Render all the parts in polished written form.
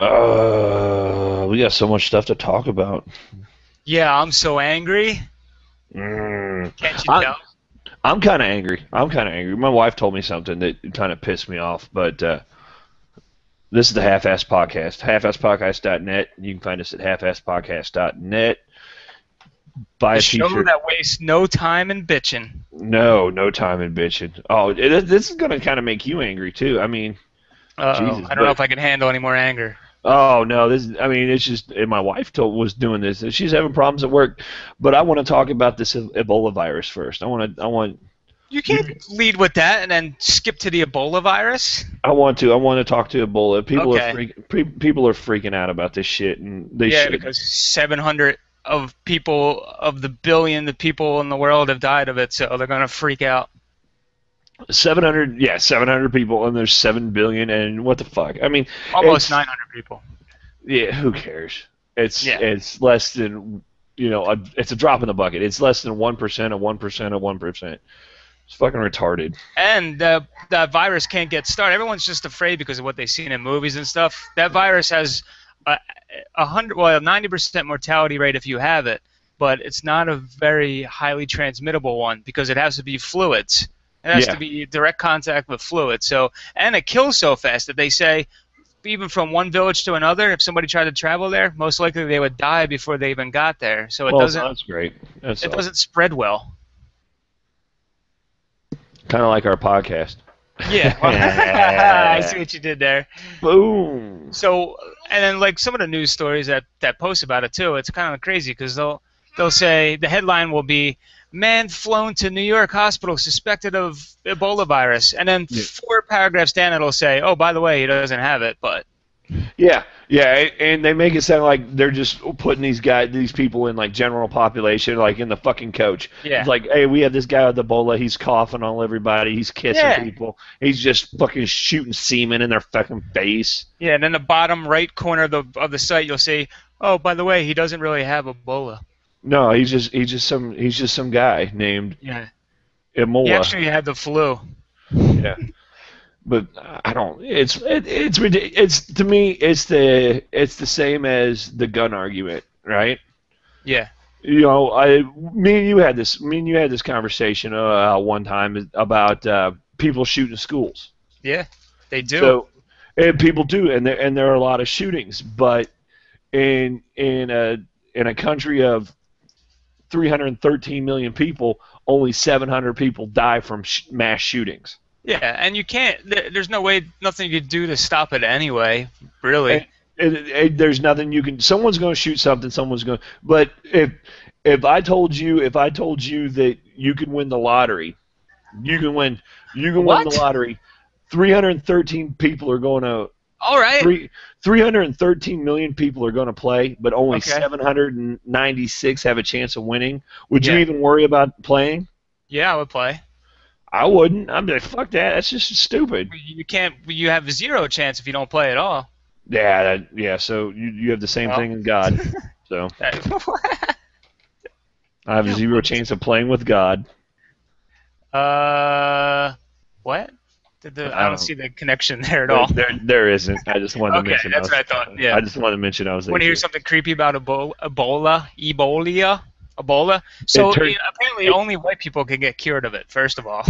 We got so much stuff to talk about. Yeah, I'm so angry. Mm. Can't you I, tell? I'm kind of angry. I'm kind of angry. My wife told me something that kind of pissed me off, but this is the Half-Assed Podcast. Halfassedpodcast.net. You can find us at halfassedpodcast.net. Buy The a show t-shirt. that wastes no time in bitching. No time in bitching. Oh, this is going to kind of make you angry, too. I mean, Uh-oh. Jesus. I don't know But if I can handle any more anger. oh no, I mean, it's just and my wife was doing this. She's having problems at work, but I want to talk about this Ebola virus first. I want You you. can't lead with that and then skip to the Ebola virus. I want to talk to Ebola. Okay. People are freaking out about this shit, and they Yeah, should. because 700 of people, of the billion the people in the world have died of it, so they're going to freak out. 700, yeah, 700 people, and there's 7 billion, and what the fuck? I mean, Almost it's 900 people. yeah, who cares? Yeah. It's less than it's a drop in the bucket. It's less than 1% of 1% of 1%. It's fucking retarded. And that virus can't get started. Everyone's just afraid because of what they've seen in movies and stuff. That virus has a 90% mortality rate if you have it, but it's not a very highly transmittable one because it has to be fluids. It has to Yeah. be direct contact with fluids. So, and it kills so fast that they say even from one village to another, if somebody tried to travel there, most likely they would die before they even got there. So Well, that's great. That's it awesome. doesn't spread well. Kind of like our podcast. Yeah, well, I see what you did there. Boom. So, and then like some of the news stories that post about it too, it's kind of crazy because they'll say the headline will be "Man flown to New York hospital suspected of Ebola virus," and then Yeah. 4 paragraphs down it'll say, "Oh, by the way, he doesn't have it," but Yeah, yeah, and they make it sound like they're just putting these people in like general population, like in the fucking coach. It's yeah, like, hey, we have this guy with Ebola. He's coughing on everybody. He's kissing yeah, people. He's just fucking shooting semen in their fucking face. yeah. And then the bottom right corner of the site you'll see, "Oh, by the way, he doesn't really have Ebola." No, he's just some guy named Yeah, he Imola. actually had the flu. Yeah, but I don't. It's ridiculous. It's to me, it's the same as the gun argument, right? Yeah, You know, me and you had this conversation one time about people shooting schools. yeah, they do. So, and people do, and there are a lot of shootings, but in a country of 313 million people, only 700 people die from mass shootings. Yeah, and you can't. There's no way, nothing you can do to stop it anyway. And, Really. there's nothing you can. Someone's going to shoot something. Someone's going. But if I told you that you could win the lottery, you can win. You can win the What? lottery. 313 people are going to All right. 313 million people are going to play, but only Okay. 796 have a chance of winning. Would you Yeah. even worry about playing? Yeah, I would play. I wouldn't. I'd be like, fuck that. That's just stupid. You can't. You have zero chance if you don't play at all. Yeah, yeah. So you have the same Well, thing in God. So that- I have zero chance of playing with God. what? I I don't don't. see the connection there at all. There isn't. I just wanted to Okay, mention. that's what I thought. Yeah. I just wanted to mention I was Want to hear atheist. something creepy about Ebola? So Turned. apparently It, only white people can get cured of it. First of all.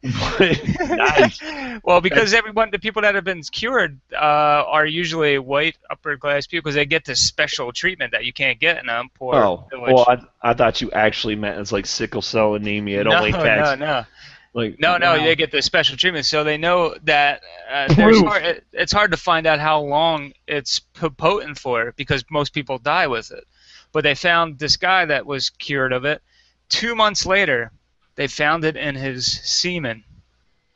nice. Well, because the people that have been cured are usually white upper class people because they get this special treatment that you can't get in a poor Oh, village. well, I thought you actually meant it's like sickle cell anemia. It No, only attacks no. like No, no, wow. they get the special treatment, so they know that Proof. it's hard to find out how long it's potent for because most people die with it. But they found this guy that was cured of it. 2 months later, they found it in his semen.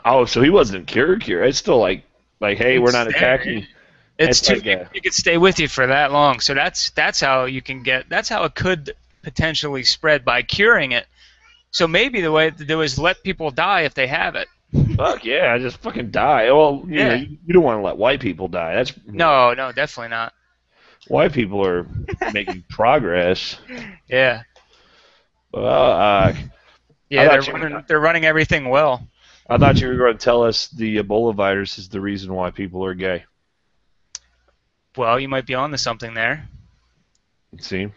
Oh, so he wasn't cured. It's still like hey, we're It's not there. attacking. It's It's too. like It could stay with you for that long. So that's how you can get. That's how it could potentially spread by curing it. So maybe the way to do is let people die if they have it. fuck yeah, I just fucking die. Well, Yeah. you don't want to let white people die. That's No, no, definitely not. white people are making progress. Yeah. Well, I Yeah, thought you they're running everything well. I thought you were going to tell us the Ebola virus is the reason why people are gay. Well, you might be onto something there. See,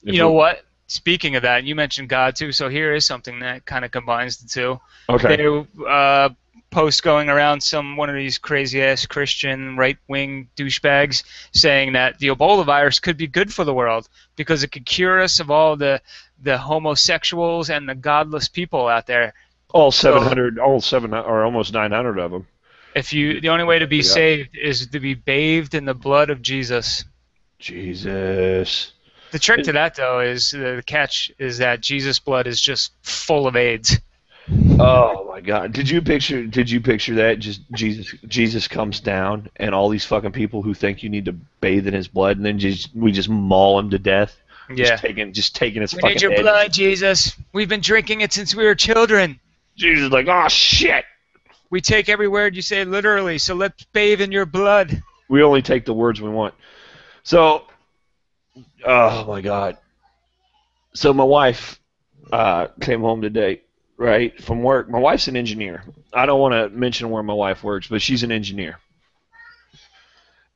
You know what? Speaking of that, you mentioned God too, so here is something that kind of combines the two. Okay. There, post going around one of these crazy ass Christian right wing douchebags saying that the Ebola virus could be good for the world because it could cure us of all the homosexuals and the godless people out there. All So 700, all 700, or almost 900 of them. the only way to be Yeah. saved is to be bathed in the blood of Jesus. Jesus. The trick to that, though, is the catch is that Jesus' blood is just full of AIDS. Oh my God! Did you picture that? Just Jesus comes down, and all these fucking people who think you need to bathe in his blood, and then we just maul him to death. Yeah. Just taking his We need fucking your head. blood, Jesus. We've been drinking it since we were children. Jesus is like, oh shit. We take every word you say literally, so let's bathe in your blood. We only take the words we want. So, oh my God. So my wife came home today, right, from work. My wife's an engineer. I don't want to mention where my wife works, but she's an engineer.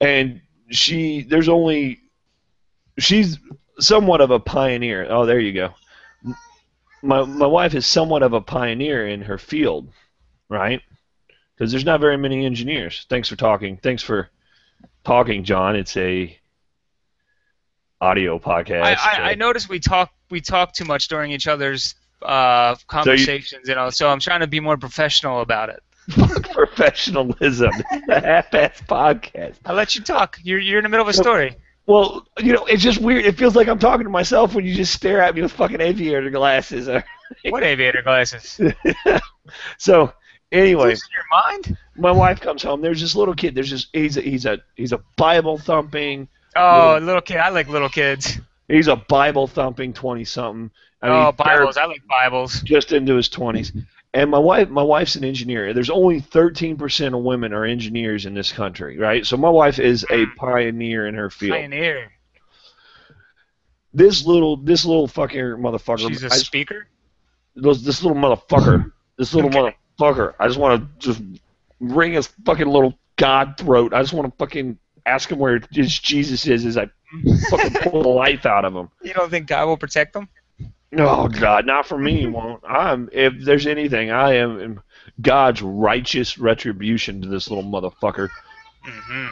And she's somewhat of a pioneer. Oh, there you go. My wife is somewhat of a pioneer in her field, right? Because there's not very many engineers. Thanks for talking, John. It's a audio podcast. I noticed we talk too much during each other's conversations, so I'm trying to be more professional about it. Fuck professionalism. It's a half-ass podcast. I'll let you talk. You're in the middle of a story. Well, it's just weird. It feels like I'm talking to myself when you just stare at me with fucking aviator glasses. What aviator glasses? So, anyway, Is this in your mind? my wife comes home. There's this little kid. He's a Bible thumping. Oh, little kid. I like little kids. He's a Bible thumping 20-something. Bibles. I like Bibles. Just into his 20s. And my wife's an engineer. There's only 13% of women are engineers in this country, right? So my wife is a pioneer in her field. Pioneer. This little fucking motherfucker. She's a speaker? This little motherfucker. Motherfucker. I just want to just wring his fucking little god throat. I just want to fucking ask him where Jesus is as I fucking pull the life out of him. You don't think God will protect them? Oh God, not for me. He won't. If there's anything, I am God's righteous retribution to this little motherfucker. Mm-hmm.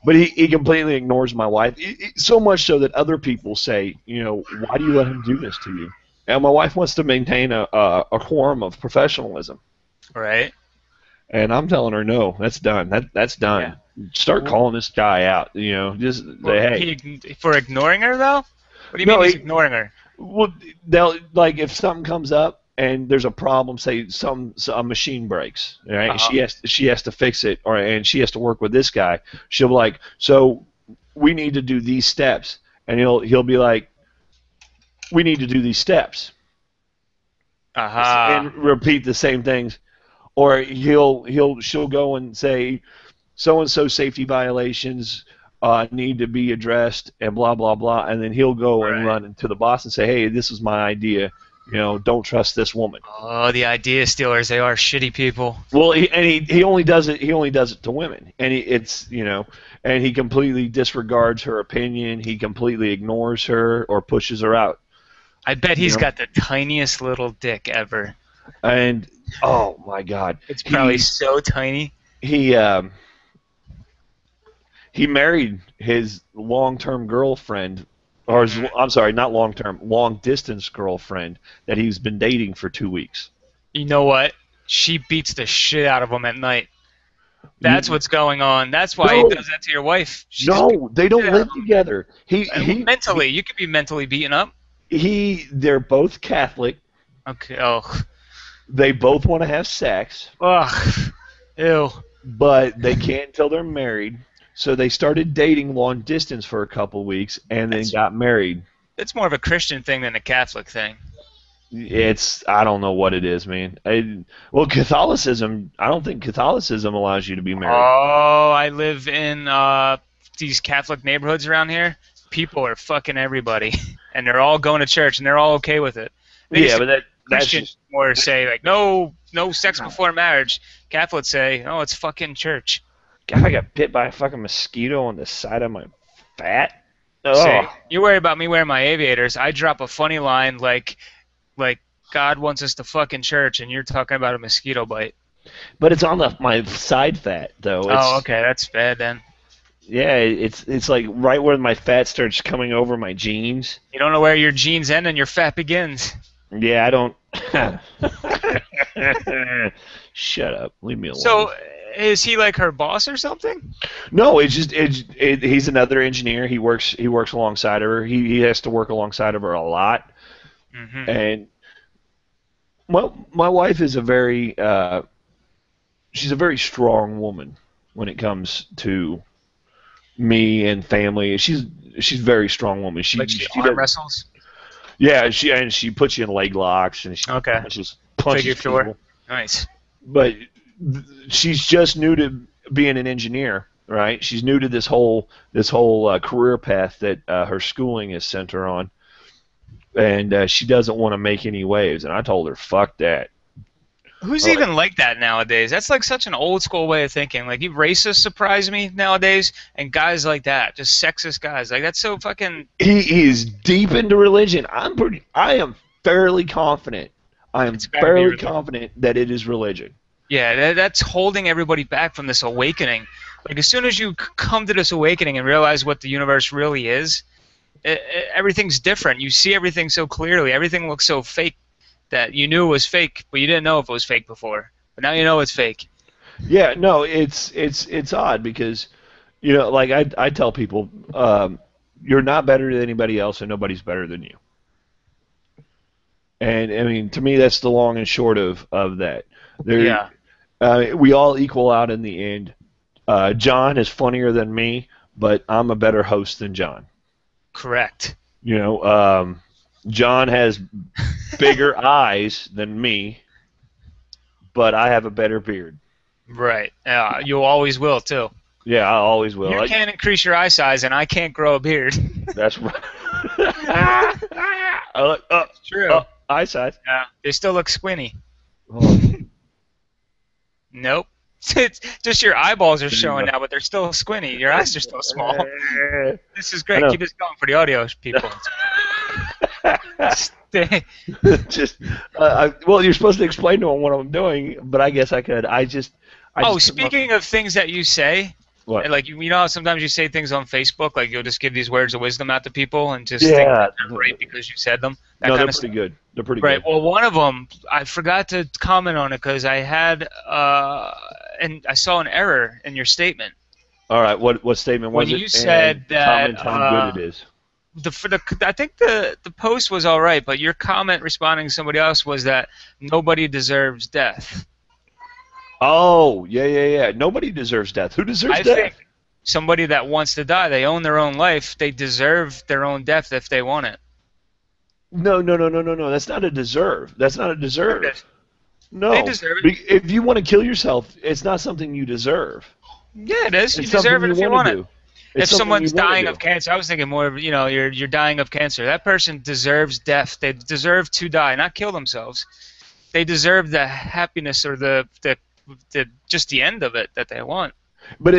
But he completely ignores my wife, so much so that other people say, why do you let him do this to you? And my wife wants to maintain a quorum of professionalism. Right. And I'm telling her, no, that's done. That's done. Yeah. Start calling this guy out. Just say, hey. For ignoring her, though? What do you mean he's ignoring her? Well, if something comes up and there's a problem, say a machine breaks, right? Uh-huh. She has to fix it, and she has to work with this guy. She'll be like, so we need to do these steps, and he'll be like, we need to do these steps, and repeat the same things, or she'll go and say, so and so safety violations need to be addressed, and blah blah blah, and then he'll go and run into the boss and say, hey, this is my idea. Don't trust this woman. Oh, the idea stealers, they are shitty people. Well, he only does it to women, and and he completely disregards her opinion. He completely ignores her or pushes her out. I bet he's got the tiniest little dick ever. And oh my God, it's probably so tiny. He married his long-term girlfriend, or I'm sorry, not long-term, long-distance girlfriend that he's been dating for 2 weeks. You know what? She beats the shit out of him at night. That's what's going on. That's why he does that to your wife. They don't live together. Mentally, you could be mentally beaten up. They're both Catholic. Okay. Oh. They both want to have sex. Ugh. Ew. But they can't until they're married. So they started dating long distance for a couple weeks and then got married. It's more of a Christian thing than a Catholic thing. I don't know what it is, man. Catholicism, I don't think Catholicism allows you to be married. Oh, I live in these Catholic neighborhoods around here. People are fucking everybody, and they're all going to church, and they're all okay with it. But Christians say like no sex before marriage. Catholics say, oh, it's fucking church. God, I got bit by a fucking mosquito on the side of my fat. See, Oh, you worry about me wearing my aviators. I drop a funny line like God wants us to fuck in church, and you're talking about a mosquito bite. but it's on my side fat though. Oh, It's okay, that's bad then. yeah, it's like right where my fat starts coming over my jeans. You don't know where your jeans end and your fat begins. Yeah, I don't. Shut up. Leave me alone. So, is he like her boss or something? No, he's another engineer. He works alongside of her. He has to work alongside of her a lot. Mm-hmm. And my wife is she's a very strong woman when it comes to me and family. She's a very strong woman. She Like she she arm does, wrestles? yeah, she puts you in leg locks and she Okay. punches Figure people. four. Nice. But she's just new to being an engineer, right? She's new to this whole career path that her schooling has sent her on, and she doesn't want to make any waves. And I told her, "Fuck that." Who's Like, even like that nowadays? That's like such an old school way of thinking. Like, you racists surprise me nowadays, and guys like that, just sexist guys. Like, that's so fucking. he is deep into religion. I am fairly confident. I am It's gotta be fairly religion. confident that it is religion. Yeah, that's holding everybody back from this awakening. Like, as soon as you come to this awakening and realize what the universe really is, everything's different. You see everything so clearly. Everything looks so fake that you knew it was fake, but you didn't know if it was fake before. But now you know it's fake. Yeah, no, it's odd because, like I tell people, you're not better than anybody else, and nobody's better than you. And I mean, to me, that's the long and short of that. Yeah. We all equal out in the end. John is funnier than me, but I'm a better host than John. Correct. John has bigger eyes than me, but I have a better beard. Right. You always will, too. Yeah, I always will. You can't increase your eye size, and I can't grow a beard. That's right. It's true. Eyesight. Yeah. They still look squinty. Oh. Nope. It's just your eyeballs are showing now, but they're still squinty. Your eyes are still small. This is great. Keep this going for the audio people. Just, well, you're supposed to explain to them what I'm doing, but I guess I could. Speaking of things that you say, What? like you know how sometimes you say things on Facebook, like you'll just give these words of wisdom out to people and just Yeah. think that they're right because you said them. No, they're kind of pretty good. They're pretty Right. good. Well, one of them, I forgot to comment on it because I had, and I saw an error in your statement. All right. What statement was When it? you said And that, comment how good it is. I think the post was all right, but your comment responding to somebody else was that nobody deserves death. Oh, yeah. Nobody deserves death. Who deserves I death? think somebody that wants to die, they own their own life. They deserve their own death if they want it. No. That's not a deserve. That's not a deserve. It is. No. They deserve it. If you want to kill yourself, it's not something you deserve. Yeah, it is. You It's deserve something it if you wanna want do. it. It's If something someone's you wanna dying do. of cancer, I was thinking more of, you're dying of cancer. That person deserves death. They deserve to die, not kill themselves. They deserve the happiness or the just the end of it that they want. But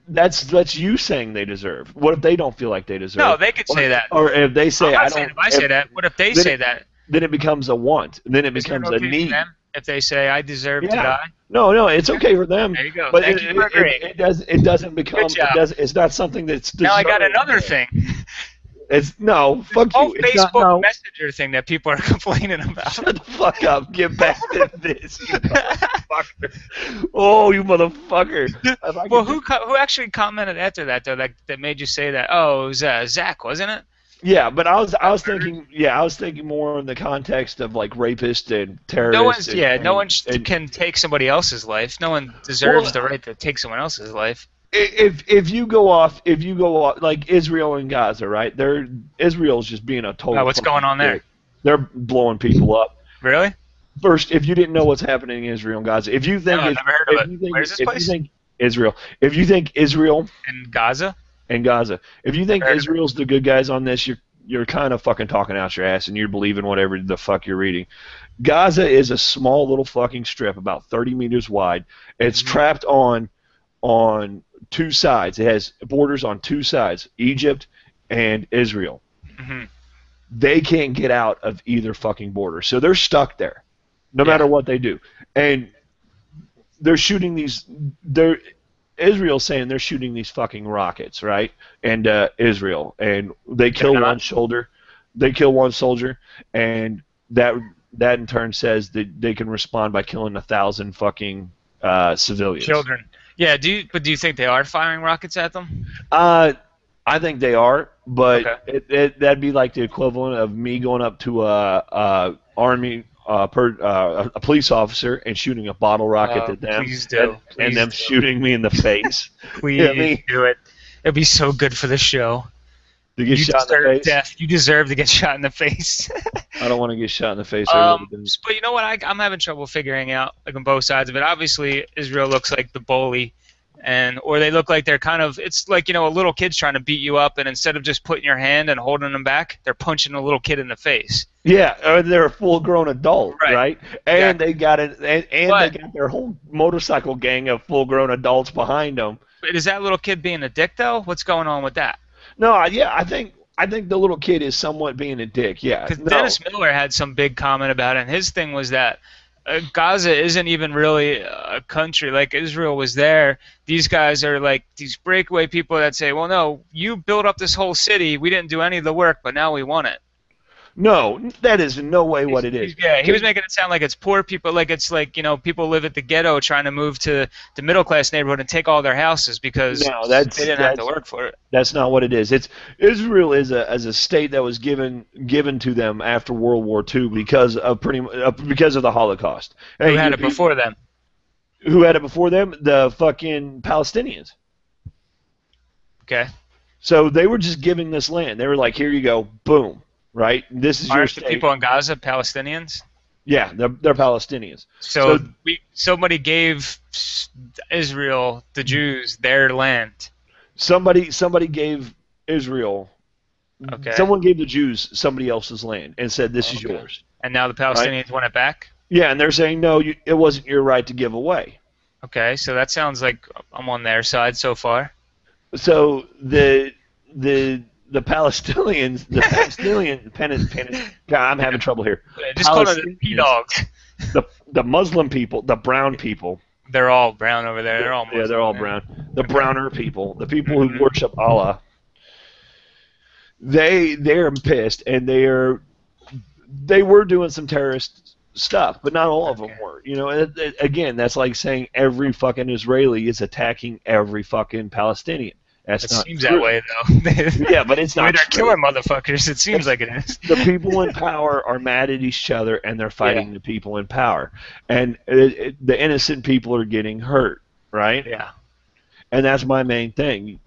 that's you saying they deserve. What if they don't feel like they deserve? No, they could say that. Or if they say I'm I not saying don't. if I say that. What if they then say it- that? Then it becomes a want. Then it Is it becomes a okay for need. them if they say I deserve to Yeah. die? No, it's okay for them. There you go. But Thank you for agreeing. it doesn't become. Good job. It's not something that's. Now I got deserved. another thing. It's no. Fuck Whole you. It's not, Facebook no. Messenger thing that people are complaining about. Shut the fuck up. Get back to this. You motherfucker. Oh, you motherfucker. If I Well, could who actually commented after that though? That made you say that? Oh, it was Zach, wasn't it? Yeah, but I was thinking more in the context of like rapists and terrorists. No one and- can take somebody else's life. No one deserves the right to take someone else's life. if you go off like Israel and Gaza, right? Israel's just being a total. What's going on there? dick. They're blowing people up. Really? First, if you didn't know what's happening in Israel and Gaza, if you think No, I've never heard of it. Where's this if place? you think Israel, if you think Israel In Gaza? and Gaza, if you think Heard of it. Israel's the good guys on this, you're kind of fucking talking out your ass and you're believing whatever the fuck you're reading. Gaza is a small little fucking strip about 30 meters wide. It's trapped on on two sides. It has borders on two sides, Egypt and Israel. Hmm. They can't get out of either fucking border, so they're stuck there, no matter Yeah. what they do. And they're shooting these. They're Israel's saying they're shooting these fucking rockets, right? And Israel, and they They're kill one not. shoulder. They kill one soldier, and that in turn says that they can respond by killing 1,000 fucking civilians. Children. Yeah. But do you think they are firing rockets at them? Uh, I think they are, Okay. but that'd be like the equivalent of me going up to a army a police officer and shooting a bottle rocket at them, Please do. and Please them do. shooting me in the face. You know what I Please mean? do it. It'd be so good for the show. To get You shot in the deserve face. death. You deserve to get shot in the face. I don't want to get shot in the face. I really don't. But you know what? I'm having trouble figuring out, like, on both sides of it. Obviously, Israel looks like the bully, or they look like they're kind of. It's like, a little kid's trying to beat you up, and instead of just putting your hand and holding them back, they're punching a little kid in the face. Yeah, or they're a full-grown adult, right? And Exactly. they got it, and they But got their whole motorcycle gang of full-grown adults behind them. is that little kid being a dick though? What's going on with that? No, yeah, I think the little kid is somewhat being a dick. Yeah, Because no, Dennis Miller had some big comment about it, and his thing was that Gaza isn't even really a country. Like, Israel was there. These guys are like these breakaway people that say, well, no, you built up this whole city. We didn't do any of the work, but now we want it. no, that is in no way what it is. Yeah, he was making it sound like it's poor people, like it's like, people live at the ghetto trying to move to the middle class neighborhood and take all their houses because No, they didn't have to work for it. that's not what it is. It's Israel is a state that was given to them after World War II because of because of the Holocaust. Who had it before them? Who had it before them? The fucking Palestinians. Okay. So they were just giving this land. They were like, here you go, boom, right? This is your Aren't the state. people in Gaza Palestinians? Yeah, they're Palestinians. So somebody gave Israel, the Jews, their land. Somebody gave Israel. Okay. Someone gave the Jews somebody else's land and said, this is Okay. yours. And now the Palestinians want it back? Yeah, and they're saying, no, it wasn't your right to give away. Okay, so that sounds like I'm on their side so far. So the Palestinians, God, I'm having trouble here. Just call it the P-Dogs. The Muslim people, the brown people. They're all brown over there. They're all Muslim, Yeah, they're all man. brown. The browner people, the people who worship Allah, they're pissed, and they were doing some terrorist stuff, but not all of them were. Again, that's like saying every fucking Israeli is attacking every fucking Palestinian. That's It not seems true. that way, though. Yeah, but it's The way not they're true. killing motherfuckers, it seems like it is. The people in power are mad at each other, and they're fighting the people in power, and the innocent people are getting hurt, right? Yeah. And that's my main thing.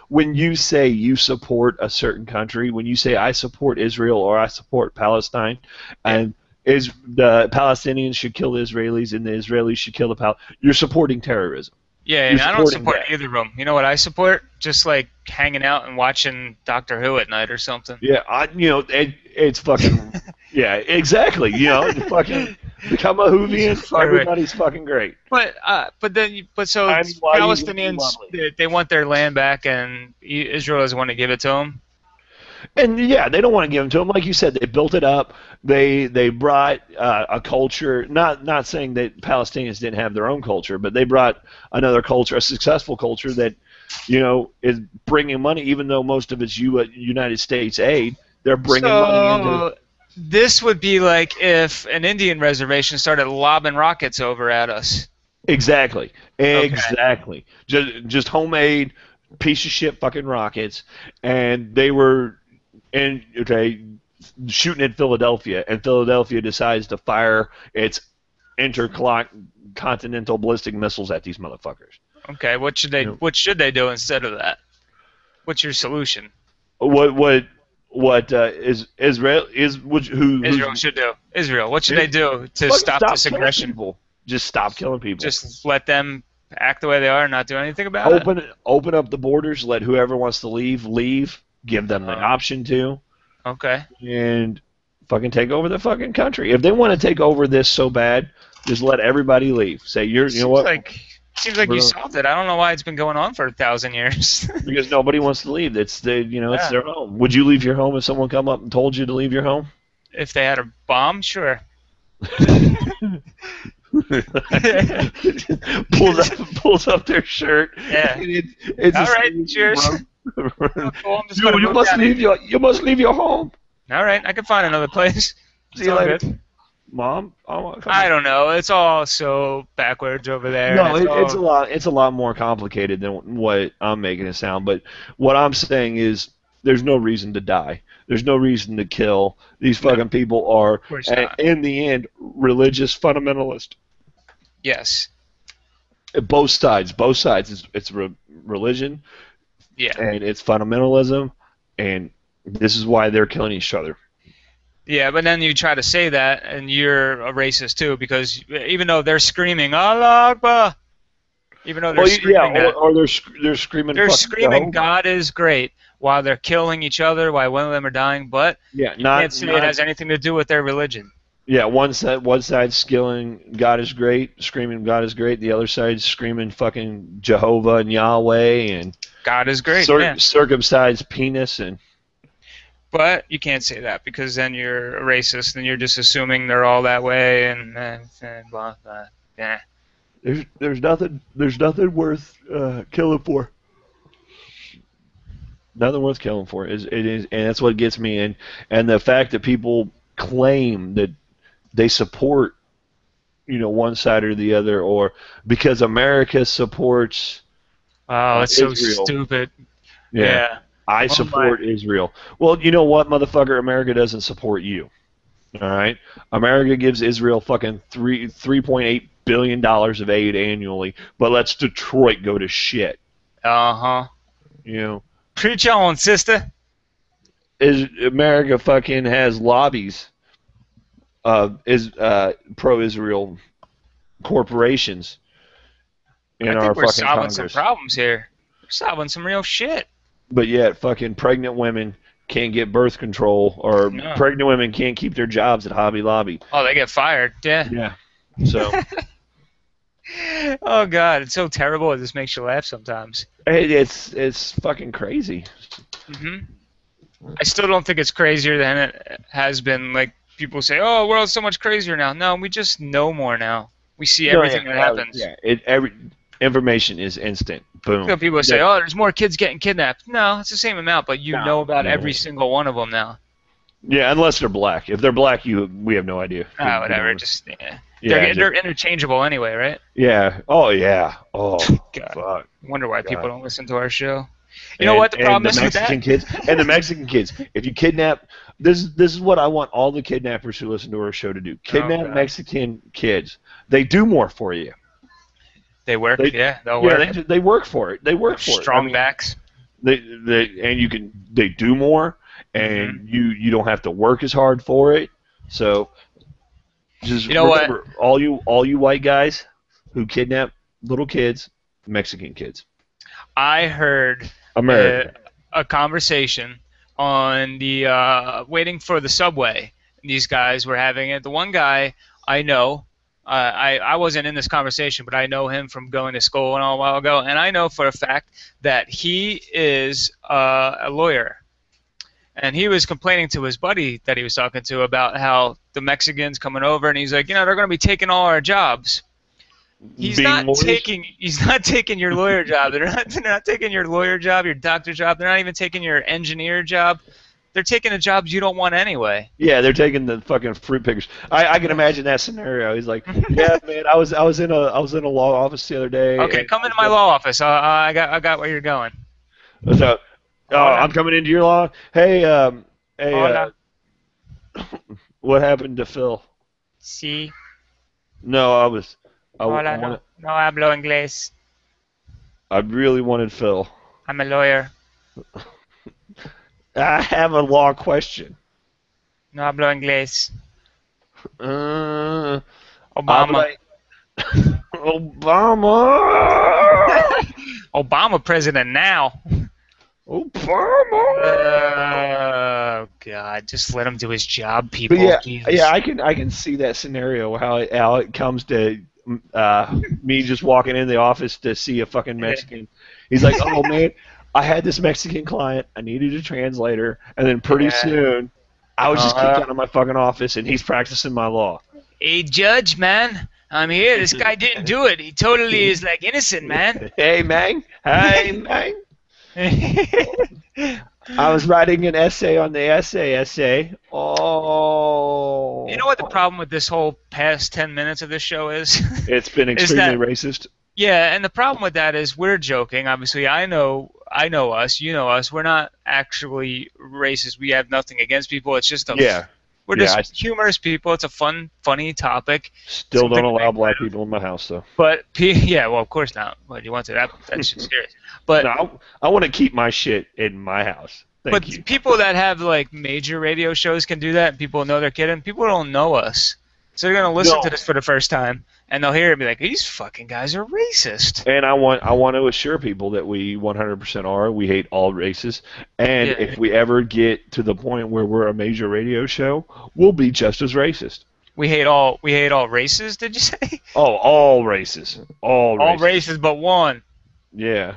When you say you support a certain country, when you say I support Israel or I support Palestine, and the Palestinians should kill the Israelis and the Israelis should kill the Palestinians, you're supporting terrorism. Yeah, You're and I don't supporting support that. either of them. You know what I support? Just like hanging out and watching Doctor Who at night or something. Yeah, it's fucking yeah, exactly. Fucking become a Whovian. Everybody's fucking great. But so I mean, why do you think Palestinians, lovely? they want their land back, and Israel doesn't want to give it to them. And yeah, they don't want to give them to them. Like you said, they built it up. They brought a culture. Not saying that Palestinians didn't have their own culture, but they brought another culture, a successful culture that, is bringing money. Even though most of it's United States aid, they're bringing money into. This would be like if an Indian reservation started lobbing rockets over at us. Exactly. Just homemade piece of shit fucking rockets, and they were shooting at Philadelphia, and Philadelphia decides to fire its intercontinental ballistic missiles at these motherfuckers. Okay, what should they do instead of that? What's your solution? What is Israel Israel should do? Israel, what should they do to stop this aggression? People. Just stop killing people. Just let them act the way they are and not do anything about it? Open up the borders, let whoever wants to leave, give them the option to. Okay. And fucking take over the fucking country. If they want to take over this so bad, just let everybody leave. Say you know what? Seems like you solved it. I don't know why it's been going on for 1,000 years. Because nobody wants to leave. It's it's Yeah. their home. Would you leave your home if someone come up and told you to leave your home? If they had a bomb, sure. pulls up their shirt. Yeah. It's All right, cheers. you, Cool, I'm just gonna move must down leave here. you must leave your home. All right, I can find another place. See It's you all later, good. Mom. I want to come. I don't know. It's all so backwards over there. No, and it's a lot. It's a lot more complicated than what I'm making it sound. But what I'm saying is, there's no reason to die. There's no reason to kill. These fucking people are, course not. in the end, religious fundamentalist. Yes. Both sides. Both sides. It's religion Yeah. and it's fundamentalism, and this is why they're killing each other. Yeah, but then you try to say that, and you're a racist too, because even though they're screaming Allah Akbar, even though they're screaming that, or they're screaming. they're "Fuck screaming Jehovah." God is great while they're killing each other, while one of them are dying. But Yeah, you can't say it has anything to do with their religion. Yeah, one side's skilling God is great, screaming God is great. The other side's screaming fucking Jehovah and Yahweh and God is great. Yeah. circumcised penis and. But you can't say that because then you're a racist and you're just assuming they're all that way and blah blah. Yeah. There's nothing worth killing for. Nothing worth killing for it is, and that's what gets me. And the fact that people claim that they support, one side or the other, or because America supports. Oh, it's Israel. so stupid. Yeah. Yeah. I support Israel. Well, you know what, motherfucker? America doesn't support you. All right? America gives Israel fucking $3.8 billion of aid annually, but lets Detroit go to shit. Uh-huh. Preach on, sister. America fucking has lobbies of pro-Israel corporations in our fucking we're solving Congress. some problems here. We're solving some real shit. But yet, fucking pregnant women can't get birth control, or pregnant women can't keep their jobs at Hobby Lobby. Oh, they get fired. Yeah. Yeah. So. Oh God, it's so terrible. It just makes you laugh sometimes. It's fucking crazy. I still don't think it's crazier than it has been. Like people say, "Oh, the world's so much crazier now." No, we just know more now. We see everything that happens. Yeah. Every information is instant. Boom. So people say, "Oh, there's more kids getting kidnapped." No, it's the same amount, but you know about every single one of them now. Yeah, unless they're black. If they're black, we have no idea. Oh, whatever. They're interchangeable anyway, right? Yeah. Oh, yeah. Oh, God. fuck. Wonder why people don't listen to our show. You know what the problem is with that? And the Mexican kids. If you kidnap, this is what I want all the kidnappers who listen to our show to do. Kidnap Mexican kids. They do more for you. They work. They'll work. Yeah, they work for it. They work for it. Strong backs. They do more, and you don't have to work as hard for it. So just remember, all you white guys who kidnap little kids, Mexican kids. I heard a conversation on the waiting for the subway. These guys were having it. The one guy I know. I wasn't in this conversation, but I know him from going to school a while ago, and I know for a fact that he is a lawyer. And he was complaining to his buddy that he was talking to about how the Mexicans coming over, and he's like, they're going to be taking all our jobs. He's not taking your lawyer job. They're not taking your lawyer job, your doctor job. They're not even taking your engineer job. They're taking the jobs you don't want anyway. Yeah, they're taking the fucking fruit pickers. I can imagine that scenario. He's like, yeah, man, I was in a law office the other day. Okay, come into my law office. I got where you're going. So, I'm coming into your law. Hey, what happened to Phil? Sí. No, no hablo inglés. I really wanted Phil. I'm a lawyer. I have a law question. No hablo inglés. Obama. Obama president now. Obama. Oh God! Just let him do his job, people. But yeah, I can see that scenario how it comes to me just walking in the office to see a fucking Mexican. He's like, "Oh man, I had this Mexican client. I needed a translator, and then pretty soon, I was just kicked out of my fucking office, and he's practicing my law." Hey, judge, man, I'm here. This guy didn't do it. He totally is like innocent, man. Hey, man. Hey, man. I was writing an essay on the essay. Oh. You know what the problem with this whole past 10 minutes of this show is? It's been extremely racist. Yeah, and the problem with that is we're joking. Obviously, I know us, you know us. We're not actually racist. We have nothing against people. It's just we're just humorous people. It's a funny topic. Still don't allow black people in my house, though. But well, of course not. But you want to? That's just serious. But no, I want to keep my shit in my house. Thank you. People that have like major radio shows can do that. And people know they're kidding. People don't know us, so they're gonna listen to this for the first time, and they'll hear it and be like, "These fucking guys are racist." And I want to assure people that we 100% are. We hate all races, and if we ever get to the point where we're a major radio show, we'll be just as racist. We hate all races. Did you say? Oh, all races. All races but one. Yeah.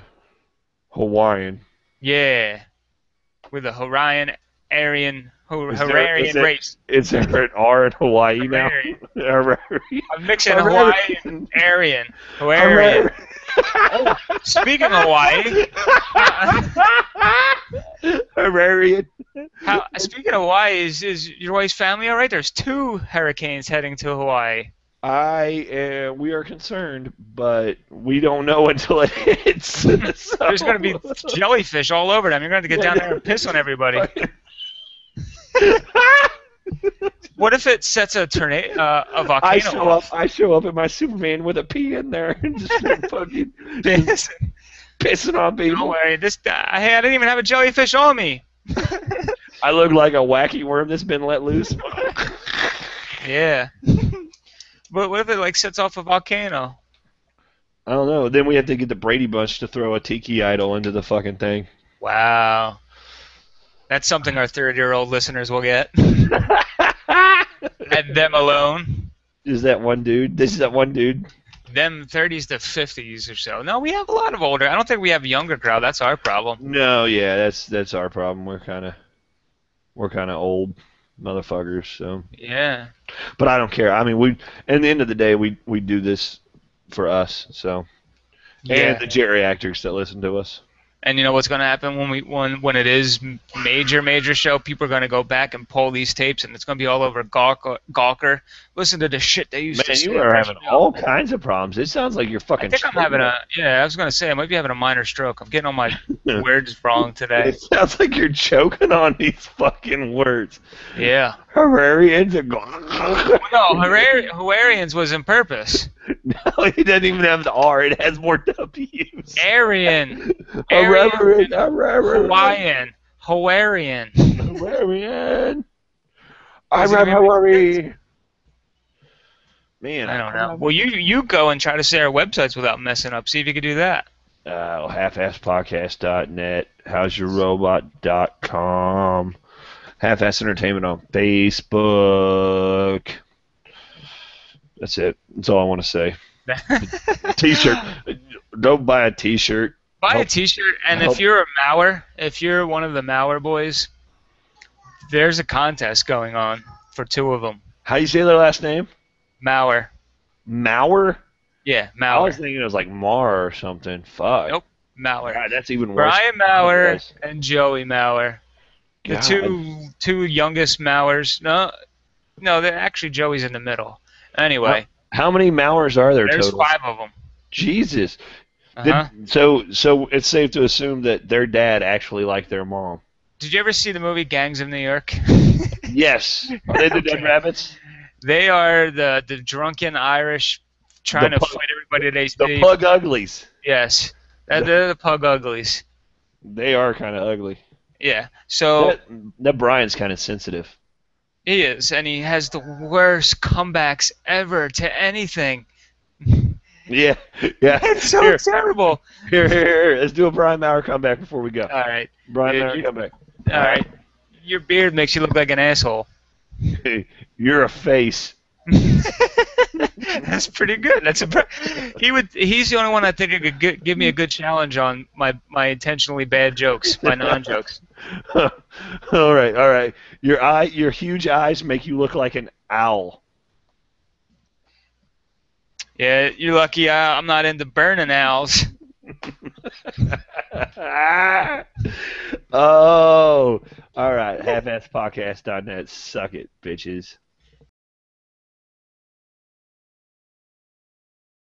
Hawaiian. Yeah. With a Hawaiian Aryan race. Is there an R in Hawaii now? I'm mixing Hawaii and Aryan. Hawaiian. Oh, speaking of Hawaii. Hawaiian. Speaking of Hawaii, is your wife's family all right? There's 2 hurricanes heading to Hawaii. We are concerned, but we don't know until it hits. So. There's going to be jellyfish all over them. You're going to have to get down there and piss on everybody. What if it sets a volcano off? I show up in my Superman with a pee in there and just fucking pissing on people. Don't worry, I didn't even have a jellyfish on me. I look like a wacky worm that's been let loose. Yeah. But what if it like sets off a volcano? I don't know. Then we have to get the Brady Bunch to throw a tiki idol into the fucking thing. Wow. That's something our 30-year-old listeners will get. And them alone. Is that one dude? This is that one dude? Them 30s to 50s or so. No, we have a lot of older. I don't think we have a younger crowd. That's our problem. No, yeah, that's our problem. We're kind of old motherfuckers. So. Yeah. But I don't care. I mean, at the end of the day, we do this for us. So. Yeah. And the geriatrics that listen to us. And you know what's going to happen when it is major show? People are going to go back and pull these tapes, and it's going to be all over Gawker. Listen to the shit they used to say. Man, you are having all kinds of problems. It sounds like you're fucking. I think I'm having I was going to say I might be having a minor stroke. I'm getting all my words wrong today. It sounds like you're choking on these fucking words. Yeah. Hawaiians are No, Hawaiians was in purpose. No, it doesn't even have the R. It has more W's. Hawaiian. Hawaiian. Man, I don't know. Well, you go and try to say our websites without messing up. See if you can do that. Halfassedpodcast.net, howsyourrobot.com, Half-Assed Entertainment on Facebook. That's it. That's all I want to say. T-shirt. Don't buy a T-shirt. Buy a T-shirt, and if you're a Mauer, if you're one of the Mauer boys, there's a contest going on for 2 of them. How do you say their last name? Mauer. Mauer? Yeah, Mauer. I was thinking it was like Mar or something. Fuck. Nope, Mauer. God, that's even worse. Brian Mauer and Joey Mauer. The two youngest Mauers. No, they're actually Joey's in the middle. Anyway. How many Mauers are there total? There's 5 of them. Jesus. Uh-huh. So it's safe to assume that their dad actually liked their mom. Did you ever see the movie Gangs of New York? Yes. Are they the Dead Rabbits? They are the drunken Irish trying to fight everybody they see. The Pug Uglies. Yes. They're the Pug Uglies. They are kind of ugly. Yeah. So that Brian's kind of sensitive. He is, and he has the worst comebacks ever to anything. Yeah. It's so terrible. Here. Let's do a Brian Mauer comeback before we go. All right. Brian Mauer comeback. All right. Your beard makes you look like an asshole. You're a face. That's pretty good. He's the only one I think could give me a good challenge on my intentionally bad jokes, my non-jokes. All right, all right. Your huge eyes make you look like an owl. Yeah, you're lucky I'm not into burning owls. Oh, all right. Halfasspodcast.net. Suck it, bitches.